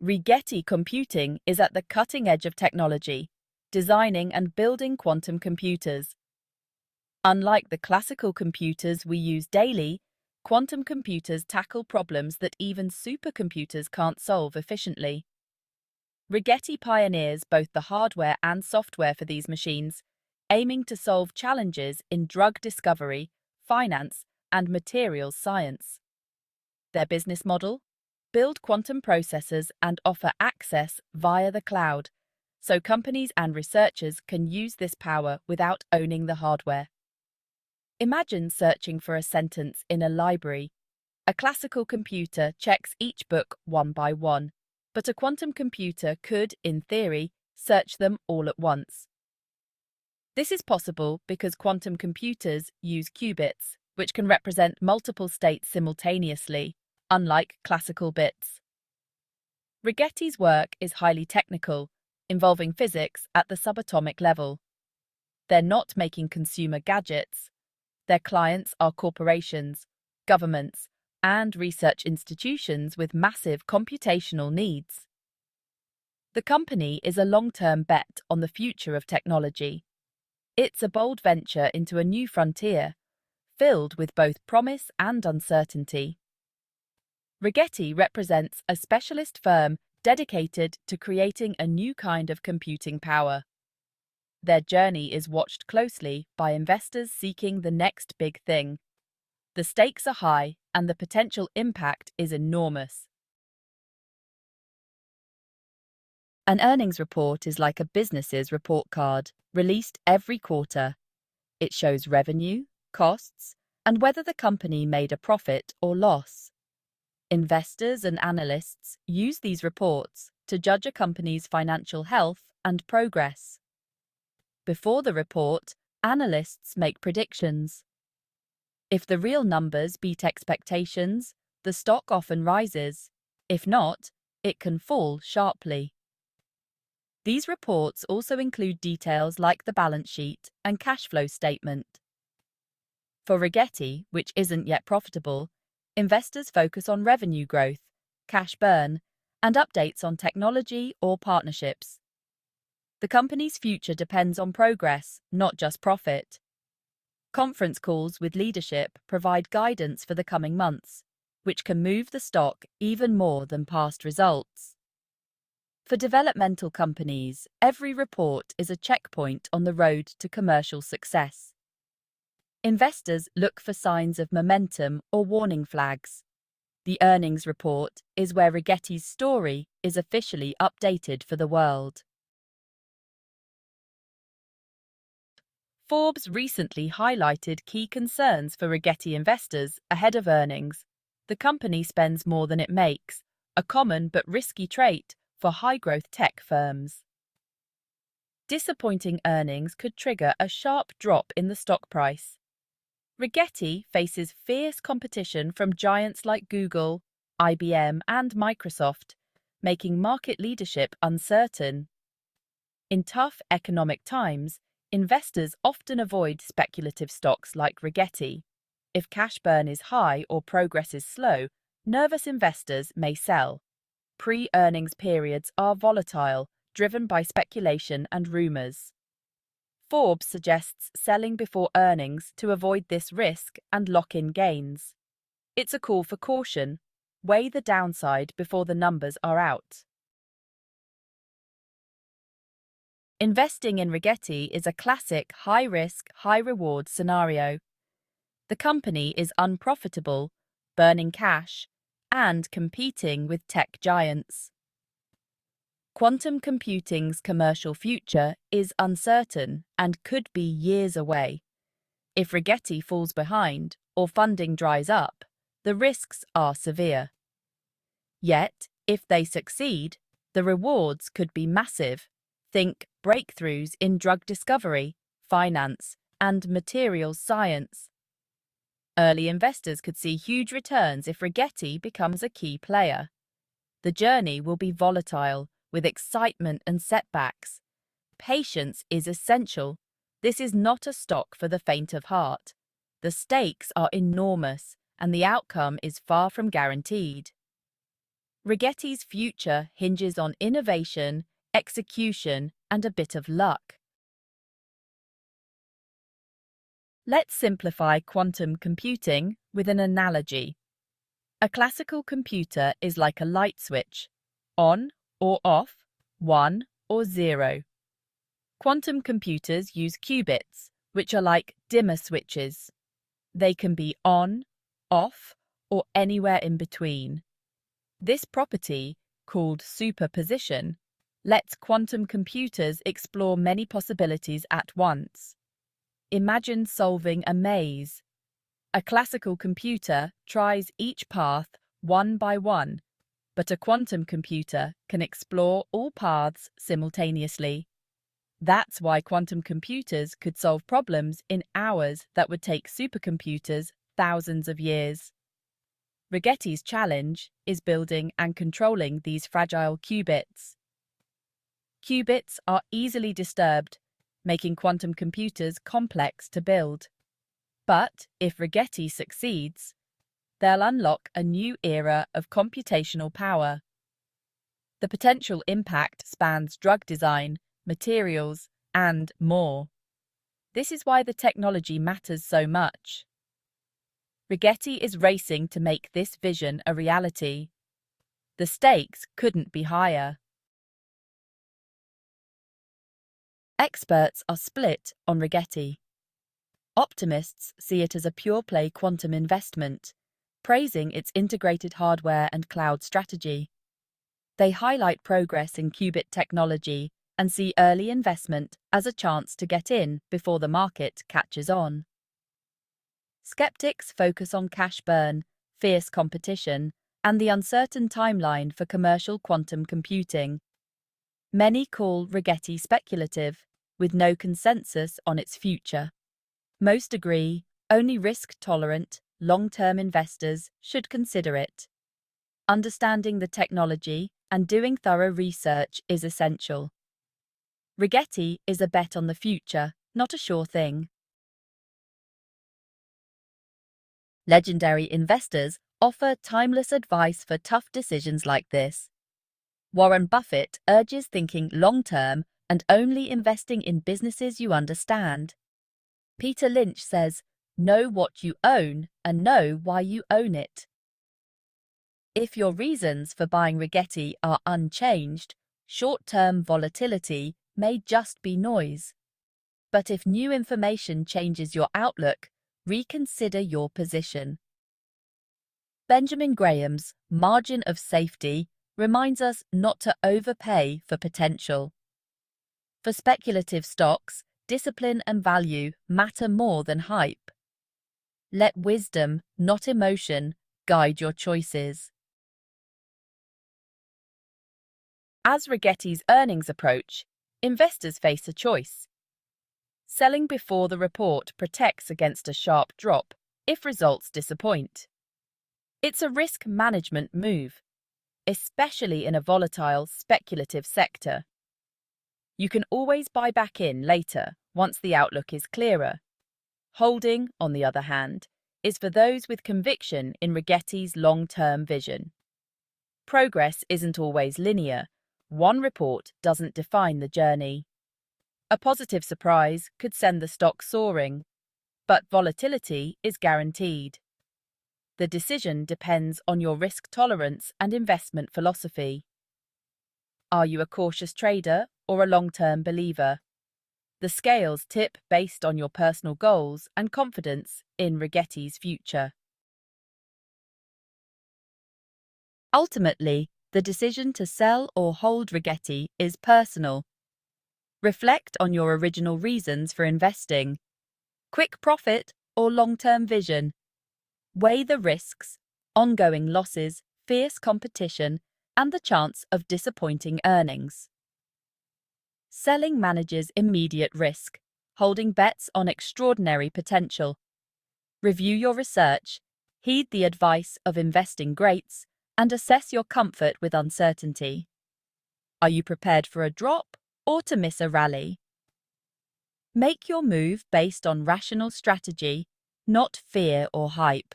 Rigetti Computing is at the cutting edge of technology, designing and building quantum computers. Unlike the classical computers we use daily, quantum computers tackle problems that even supercomputers can't solve efficiently. Rigetti pioneers both the hardware and software for these machines, aiming to solve challenges in drug discovery, finance, and materials science. Their business model? Build quantum processors and offer access via the cloud, so companies and researchers can use this power without owning the hardware. Imagine searching for a sentence in a library. A classical computer checks each book one by one, but a quantum computer could, in theory, search them all at once. This is possible because quantum computers use qubits, which can represent multiple states simultaneously, unlike classical bits. Rigetti's work is highly technical, involving physics at the subatomic level. They're not making consumer gadgets. Their clients are corporations, governments, and research institutions with massive computational needs. The company is a long-term bet on the future of technology. It's a bold venture into a new frontier, filled with both promise and uncertainty. Rigetti represents a specialist firm dedicated to creating a new kind of computing power. Their journey is watched closely by investors seeking the next big thing. The stakes are high and the potential impact is enormous. An earnings report is like a business's report card, released every quarter. It shows revenue, costs, and whether the company made a profit or loss. Investors and analysts use these reports to judge a company's financial health and progress. Before the report, analysts make predictions. If the real numbers beat expectations, the stock often rises. If not, it can fall sharply. These reports also include details like the balance sheet and cash flow statement. For Rigetti, which isn't yet profitable, investors focus on revenue growth, cash burn, and updates on technology or partnerships. The company's future depends on progress, not just profit. Conference calls with leadership provide guidance for the coming months, which can move the stock even more than past results. For developmental companies, every report is a checkpoint on the road to commercial success. Investors look for signs of momentum or warning flags. The earnings report is where Rigetti's story is officially updated for the world. Forbes recently highlighted key concerns for Rigetti investors ahead of earnings. The company spends more than it makes, a common but risky trait for high-growth tech firms. Disappointing earnings could trigger a sharp drop in the stock price. Rigetti faces fierce competition from giants like Google, IBM, and Microsoft, making market leadership uncertain. In tough economic times, investors often avoid speculative stocks like Rigetti. If cash burn is high or progress is slow, nervous investors may sell. Pre-earnings periods are volatile, driven by speculation and rumors. Forbes suggests selling before earnings to avoid this risk and lock in gains. It's a call for caution. Weigh the downside before the numbers are out. Investing in Rigetti is a classic high-risk, high-reward scenario. The company is unprofitable, burning cash, and competing with tech giants. Quantum computing's commercial future is uncertain and could be years away. If Rigetti falls behind or funding dries up, the risks are severe. Yet, if they succeed, the rewards could be massive. Think breakthroughs in drug discovery, finance, and materials science. Early investors could see huge returns if Rigetti becomes a key player. The journey will be volatile, with excitement and setbacks. Patience is essential. This is not a stock for the faint of heart. The stakes are enormous, and the outcome is far from guaranteed. Rigetti's future hinges on innovation, execution, and a bit of luck. Let's simplify quantum computing with an analogy. A classical computer is like a light switch, on or off, 1 or 0. Quantum computers use qubits, which are like dimmer switches. They can be on, off, or anywhere in between. This property, called superposition, lets quantum computers explore many possibilities at once. Imagine solving a maze. A classical computer tries each path one by one, but a quantum computer can explore all paths simultaneously. That's why quantum computers could solve problems in hours that would take supercomputers thousands of years. Rigetti's challenge is building and controlling these fragile qubits. Qubits are easily disturbed, making quantum computers complex to build. But if Rigetti succeeds, they'll unlock a new era of computational power. The potential impact spans drug design, materials, and more. This is why the technology matters so much. Rigetti is racing to make this vision a reality. The stakes couldn't be higher. Experts are split on Rigetti. Optimists see it as a pure-play quantum investment, praising its integrated hardware and cloud strategy. They highlight progress in qubit technology and see early investment as a chance to get in before the market catches on. Skeptics focus on cash burn, fierce competition, and the uncertain timeline for commercial quantum computing. Many call Rigetti speculative, with no consensus on its future. Most agree only risk-tolerant, long-term investors should consider it. Understanding the technology and doing thorough research is essential. Rigetti is a bet on the future, not a sure thing. Legendary investors offer timeless advice for tough decisions like this. Warren Buffett urges thinking long-term and only investing in businesses you understand. Peter Lynch says, "Know what you own and know why you own it." If your reasons for buying Rigetti are unchanged, short-term volatility may just be noise. But if new information changes your outlook, reconsider your position. Benjamin Graham's margin of safety reminds us not to overpay for potential. For speculative stocks, discipline and value matter more than hype. Let wisdom, not emotion, guide your choices. As Rigetti's earnings approach, investors face a choice. Selling before the report protects against a sharp drop if results disappoint. It's a risk management move, especially in a volatile, speculative sector. You can always buy back in later once the outlook is clearer. Holding, on the other hand, is for those with conviction in Rigetti's long-term vision. Progress isn't always linear. One report doesn't define the journey. A positive surprise could send the stock soaring, but volatility is guaranteed. The decision depends on your risk tolerance and investment philosophy. Are you a cautious trader or a long-term believer? The scales tip based on your personal goals and confidence in Rigetti's future. Ultimately, the decision to sell or hold Rigetti is personal. Reflect on your original reasons for investing. Quick profit or long-term vision? Weigh the risks, ongoing losses, fierce competition, and the chance of disappointing earnings. Selling manages immediate risk, holding bets on extraordinary potential. Review your research, heed the advice of investing greats, and assess your comfort with uncertainty. Are you prepared for a drop or to miss a rally? Make your move based on rational strategy, not fear or hype.